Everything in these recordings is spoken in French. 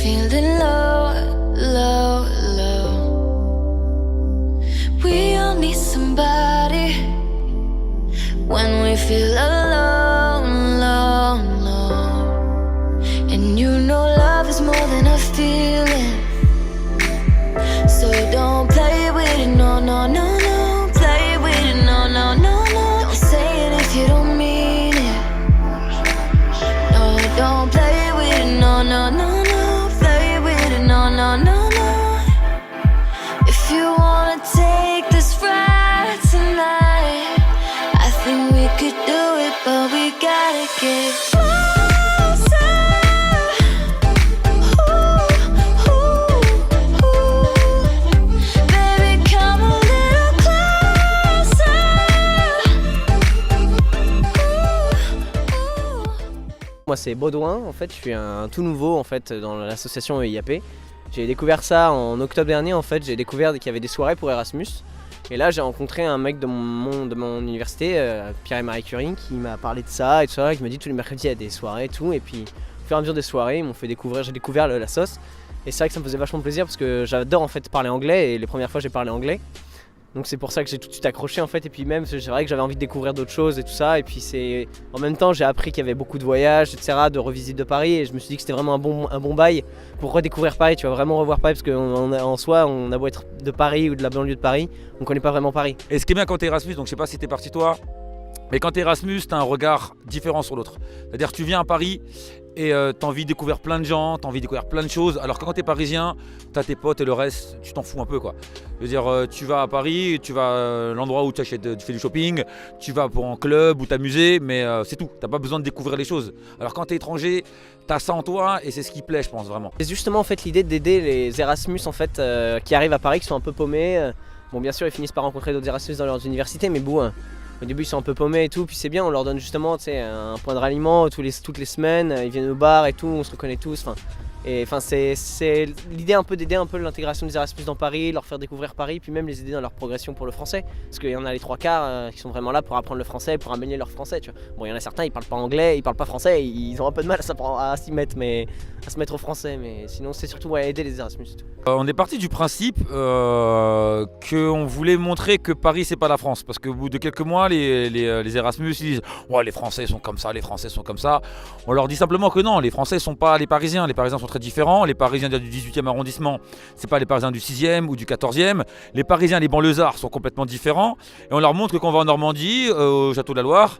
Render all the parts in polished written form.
feeling low, low, low. We all need somebody when we feel alone, alone, alone. And you know love is more than a feeling, so don't play with it, no, no, no, no. Play with it, no, no, no, no. Don't say it if you don't mean it. No, don't play with it, no, no, no, no. Play with it, no, no, no, no. If you wanna take this ride tonight, I think we could do it, but we gotta get closer. Ooh, ooh, ooh. Baby, come a little closer. Ooh, ooh. Moi c'est Baudouin, en fait je suis un tout nouveau en fait dans l'association EIAP. J'ai découvert ça en octobre dernier, en fait j'ai découvert qu'il y avait des soirées pour Erasmus. Et là j'ai rencontré un mec de mon université, Pierre et Marie Curie, qui m'a parlé de ça et tout ça, qui m'a dit tous les mercredis il y a des soirées et tout. Et puis au fur et à mesure des soirées ils m'ont fait découvrir, j'ai découvert la sauce. Et c'est vrai que ça me faisait vachement plaisir parce que j'adore en fait parler anglais et les premières fois j'ai parlé anglais. Donc c'est pour ça que j'ai tout de suite accroché en fait, et puis même c'est vrai que j'avais envie de découvrir d'autres choses et tout ça, et puis c'est en même temps j'ai appris qu'il y avait beaucoup de voyages etc, de revisites de Paris, et je me suis dit que c'était vraiment un bon bail pour redécouvrir Paris, tu vois, vraiment revoir Paris, parce qu'en soi on a beau être de Paris ou de la banlieue de Paris, on connaît pas vraiment Paris. Et ce qui est bien quand t'es Erasmus, donc je sais pas si t'es parti toi, mais quand t'es Erasmus t'as un regard différent sur l'autre. C'est-à-dire que tu viens à Paris et t'as envie de découvrir plein de gens, t'as envie de découvrir plein de choses, alors que quand t'es parisien, t'as tes potes et le reste, tu t'en fous un peu quoi. Je veux dire, tu vas à Paris, tu vas à l'endroit où tu fais du shopping, tu vas pour un club ou t'amuser, mais c'est tout, t'as pas besoin de découvrir les choses. Alors quand t'es étranger, t'as ça en toi et c'est ce qui plaît je pense vraiment. C'est justement en fait l'idée d'aider les Erasmus en fait qui arrivent à Paris, qui sont un peu paumés. Bon bien sûr ils finissent par rencontrer d'autres Erasmus dans leurs universités, mais bon, au début ils sont un peu paumés et tout, puis c'est bien, on leur donne justement un point de ralliement toutes les semaines, ils viennent au bar et tout, on se reconnaît tous. Et enfin c'est l'idée un peu d'aider un peu l'intégration des Erasmus dans Paris, leur faire découvrir Paris, puis même les aider dans leur progression pour le français. Parce qu'il y en a les 3/4 qui sont vraiment là pour apprendre le français, pour améliorer leur français, tu vois. Bon il y en a certains, ils parlent pas anglais, ils parlent pas français, ils ont un peu de mal à s'y mettre, mais à se mettre au français, mais sinon c'est surtout aider les Erasmus et tout. On est parti du principe qu'on voulait montrer que Paris c'est pas la France, parce qu'au bout de quelques mois les Erasmus ils disent ouais, les Français sont comme ça, les Français sont comme ça. On leur dit simplement que non, les Français sont pas les Parisiens sont très différents. Les Parisiens du 18e arrondissement, c'est pas les Parisiens du 6e ou du 14e. Les Parisiens, les banlieusards sont complètement différents. Et on leur montre que quand on va en Normandie, au Château de la Loire,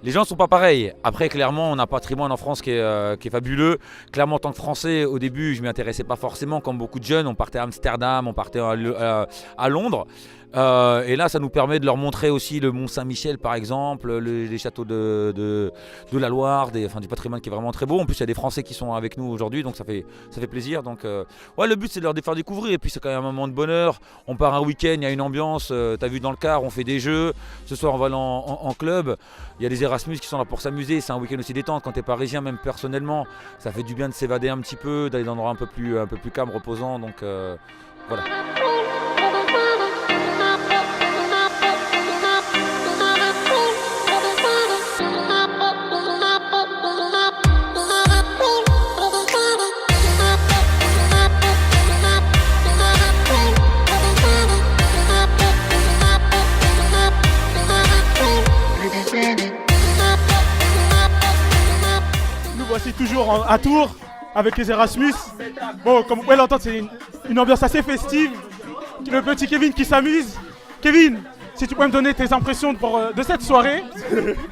les gens ne sont pas pareils. Après, clairement, on a un patrimoine en France qui est fabuleux. Clairement, en tant que Français, au début, je ne m'y intéressais pas forcément. Comme beaucoup de jeunes, on partait à Amsterdam, on partait à Londres. Et là, ça nous permet de leur montrer aussi le Mont Saint-Michel, par exemple, les châteaux de la Loire, du patrimoine qui est vraiment très beau. En plus, il y a des Français qui sont avec nous aujourd'hui, donc ça fait plaisir. Donc, ouais, le but, c'est de leur faire découvrir. Et puis, c'est quand même un moment de bonheur. On part un week-end, il y a une ambiance. T'as vu dans le car, on fait des jeux. Ce soir, on va aller en club. Il y a des Erasmus qui sont là pour s'amuser. C'est un week-end aussi détente. Quand t'es parisien, même personnellement, ça fait du bien de s'évader un petit peu, d'aller dans un endroit un peu plus calme, reposant. Donc, voilà. Nous voici toujours à Tours avec les Erasmus. Bon, comme vous pouvez l'entendre, c'est une ambiance assez festive. Le petit Kevin qui s'amuse. Kevin, si tu pourrais me donner tes impressions de cette soirée.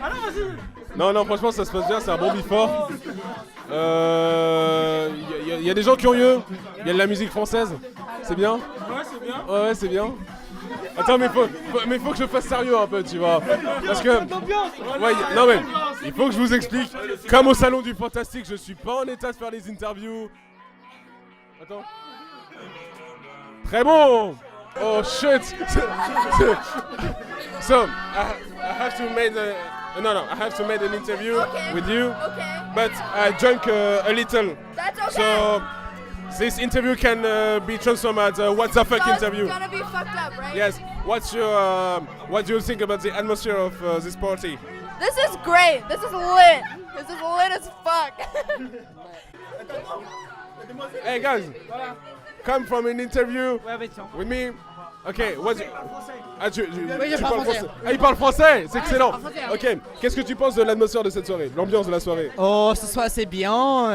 Alors vas-y. Non, franchement, ça se passe bien, c'est un bon before. Y a des gens curieux, il y a de la musique française, c'est bien. Ouais, c'est bien. Ouais, c'est bien. Attends, mais faut que je fasse sérieux un peu, tu vois. Parce que. Ouais, non, mais il faut que je vous explique. Comme au salon du Fantastique, je suis pas en état de faire les interviews. Attends. Très bon! Oh shit! So, I have to make I have to make an interview with you. Okay. But I drank a little. That's okay. So, this interview can be transformed as a what the fuck interview. It's gonna be fucked up, right? Yes. What do you think about the atmosphere of this party? This is great. This is lit. This is lit as fuck. Hey guys, come from an interview Ouais, vas-y, tiens. with me. Ok, what's Ah, tu je parle parles français. Ah, il parle français, c'est excellent. je parle français, Ok, qu'est-ce que tu penses de l'atmosphère de cette soirée, l'ambiance de la soirée? Oh, ce soir c'est bien.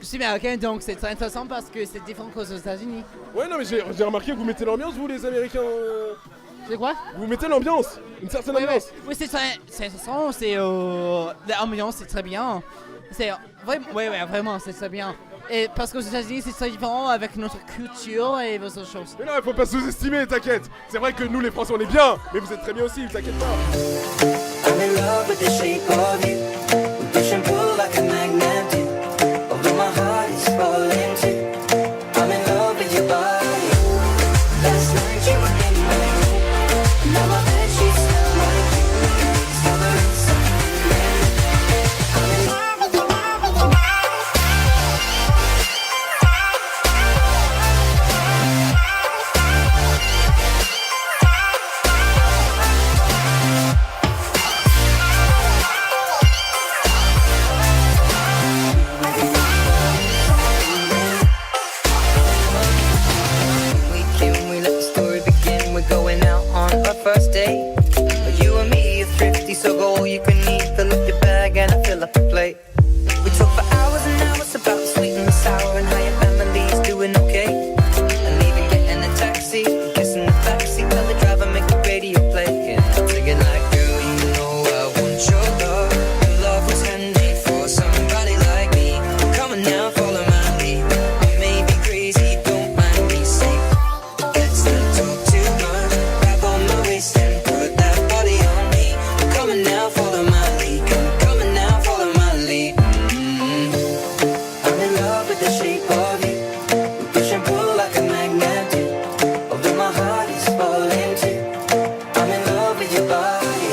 Je suis américain donc c'est très intéressant parce que c'est différent qu'aux États-Unis. Ouais, non, mais j'ai remarqué que vous mettez l'ambiance, vous les Américains. C'est quoi? Vous mettez l'ambiance, une certaine Oui, ambiance. oui, c'est très intéressant. C'est l'ambiance, c'est très bien. C'est vraiment, ouais, vraiment, c'est très bien. Et parce qu'aux États-Unis, c'est très différent avec notre culture et vos autres choses. Mais non, il faut pas sous-estimer, t'inquiète. C'est vrai que nous, les Français, on est bien, mais vous êtes très bien aussi, t'inquiète pas. I'm in love with the shape of you. We push and pull like a magnet do. Although my heart is falling too. I'm in love with your body. Last night you were in my room. Now my bedsheets smell like you. Discovering something new. I'm in love with your body. We let the story begin. We're going out on our first date. You and me are thrifty, so go all you can eat. Fill up your bag and I fill up the plate. We talk for hours and hours about the sweet and the sour and how your family's doing okay. And even getting a taxi, kissing the backseat, tell the driver make the radio play. And I'm thinking like, girl, you know I want your love. Your love was handmade for somebody like me. Come on now, follow my lead. I may be crazy, don't mind me. Say, let's not talk too much. Grab on my waist and put that body on me. Come on now, follow my lead. Come on now, follow my lead. I'm in love with the shape of you. We push and pull like a magnet do. Although my heart is falling too. I'm in love with your body.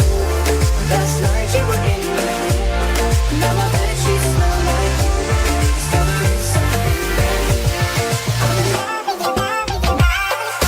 Last night you were in my room. Now my bedsheets smell like you. Discovering something new. I'm in love with your body.